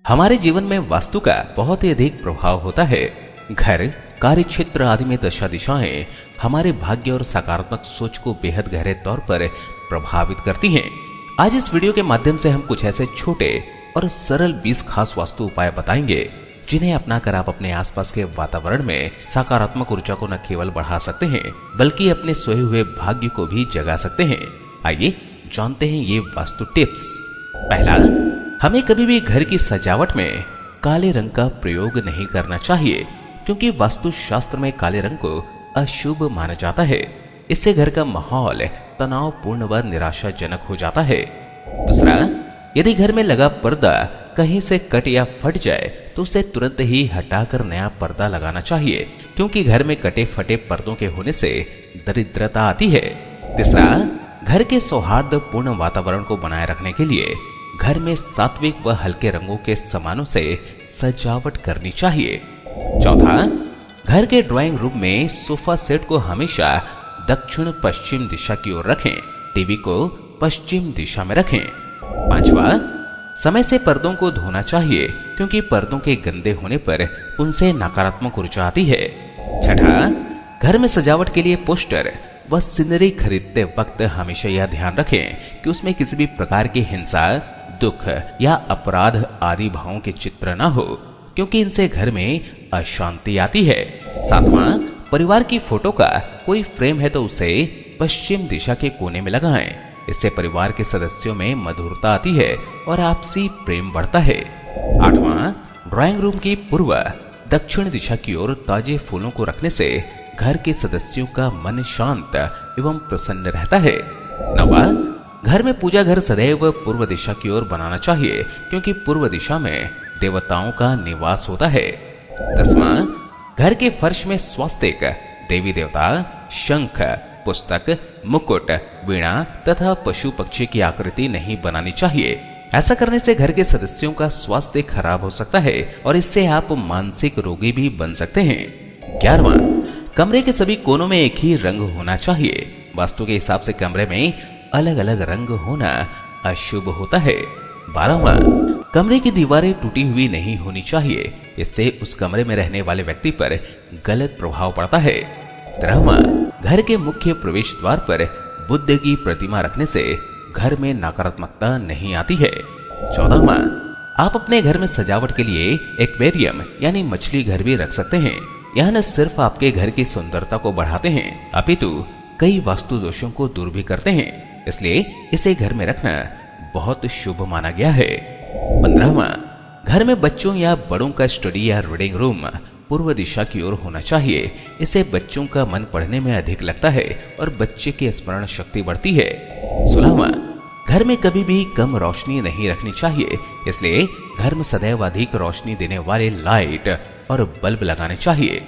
हमारे जीवन में वास्तु का बहुत ही अधिक प्रभाव होता है। घर, कार्य क्षेत्र आदि में दशा दिशाएं हमारे भाग्य और सकारात्मक सोच को बेहद गहरे तौर पर प्रभावित करती हैं। आज इस वीडियो के माध्यम से हम कुछ ऐसे छोटे और सरल 20 खास वास्तु उपाय बताएंगे जिन्हें अपनाकर आप अपने आसपास के वातावरण में सकारात्मक ऊर्जा को न केवल बढ़ा सकते हैं बल्कि अपने सोए हुए भाग्य को भी जगा सकते हैं। आइए जानते हैं ये वास्तु टिप्स। पहला, हमें कभी भी घर की सजावट में काले रंग का प्रयोग नहीं करना चाहिए क्योंकि वास्तु शास्त्र में काले रंग को अशुभ माना जाता है। इससे घर का माहौल तनावपूर्ण व निराशाजनक हो जाता है। दूसरा, यदि घर में लगा पर्दा कहीं से कट या फट जाए तो उसे तुरंत ही हटाकर नया पर्दा लगाना चाहिए क्योंकि घर में कटे फटे पर्दों के होने से दरिद्रता आती है। तीसरा, घर के सौहार्दपूर्ण वातावरण को बनाए रखने के लिए घर में सात्विक व हल्के रंगों के सामानों से सजावट करनी चाहिए। चौथा, घर के ड्राइंग रूम में सोफा सेट को हमेशा दक्षिण पश्चिम दिशा की ओर रखें। टीवी को पश्चिम दिशा में रखें। पांचवा, समय से पर्दों को धोना चाहिए क्योंकि पर्दों के गंदे होने पर उनसे नकारात्मक ऊर्जा आती है। छठा, घर में सजावट के लिए पोस्टर व सीनरी खरीदते वक्त हमेशा यह ध्यान रखें कि उसमें किसी भी प्रकार की हिंसा, दुख या अपराध आदि भावों के चित्र न हो क्योंकि इनसे घर में अशांति आती है। सातवां, परिवार की फोटो का कोई फ्रेम है तो उसे पश्चिम दिशा के कोने में लगाएं। इससे परिवार के सदस्यों में मधुरता आती है और आपसी प्रेम बढ़ता है। आठवां, ड्राइंग रूम की पूर्व दक्षिण दिशा की ओर ताजे फूलों को रखने से घर के सदस्यों का मन शांत एवं प्रसन्न रहता है। नौवां, घर में पूजा घर सदैव पूर्व दिशा की ओर बनाना चाहिए क्योंकि पूर्व दिशा में देवताओं का निवास होता है। 10वां, घर के फर्श में स्वास्तिक, देवी देवता, शंख, पुस्तक, मुकुट, वीणा तथा पशु पक्षी की आकृति नहीं बनानी चाहिए। ऐसा करने से घर के सदस्यों का स्वास्थ्य खराब हो सकता है और इससे आप मानसिक रोगी भी बन सकते हैं। 11वां, कमरे के सभी कोनों में एक ही रंग होना चाहिए। वास्तु के हिसाब से कमरे में अलग अलग रंग होना अशुभ होता है। 12वां, कमरे की दीवारें टूटी हुई नहीं होनी चाहिए। इससे उस कमरे में रहने वाले व्यक्ति पर गलत प्रभाव पड़ता है। 13वां, घर के मुख्य प्रवेश द्वार पर बुद्ध की प्रतिमा रखने से घर में नकारात्मकता नहीं आती है। 14वां, आप अपने घर में सजावट के लिए एक्वेरियम यानी मछली घर भी रख सकते हैं। यह न सिर्फ आपके घर की सुंदरता को बढ़ाते हैं अपितु कई वास्तु दोषों को दूर भी करते हैं, इसलिए इसे घर में रखना बहुत शुभ माना गया है। 15वां, घर में बच्चों या बड़ों का स्टडी या रीडिंग रूम पूर्व दिशा की ओर होना चाहिए। इससे बच्चों का मन पढ़ने में अधिक लगता है और बच्चे की स्मरण शक्ति बढ़ती है। 16वां, घर में कभी भी कम रोशनी नहीं रखनी चाहिए, इसलिए घर में सदैव अधिक रोशनी देने वाले लाइट और बल्ब लगाने चाहिए।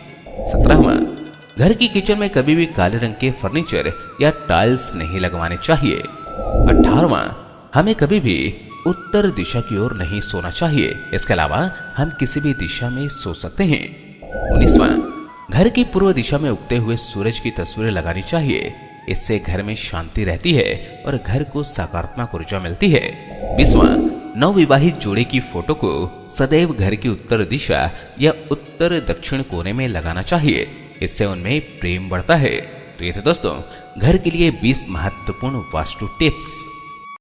17वां, घर की किचन में कभी भी काले रंग के फर्नीचर या टाइल्स नहीं लगवाने चाहिए। 18वां, हमें कभी भी उत्तर दिशा की ओर नहीं सोना चाहिए। इसके अलावा हम किसी भी दिशा में सो सकते हैं। 19वां, घर की पूर्व दिशा में उगते हुए सूरज की तस्वीरें लगानी चाहिए। इससे घर में शांति रहती है और घर को सकारात्मक ऊर्जा मिलती है। 20वां, नवविवाहित जोड़े की फोटो को सदैव घर की उत्तर दिशा या उत्तर दक्षिण कोने में लगाना चाहिए। इससे उनमें प्रेम बढ़ता है। तो ये थे दोस्तों घर के लिए 20 महत्वपूर्ण वास्तु टिप्स।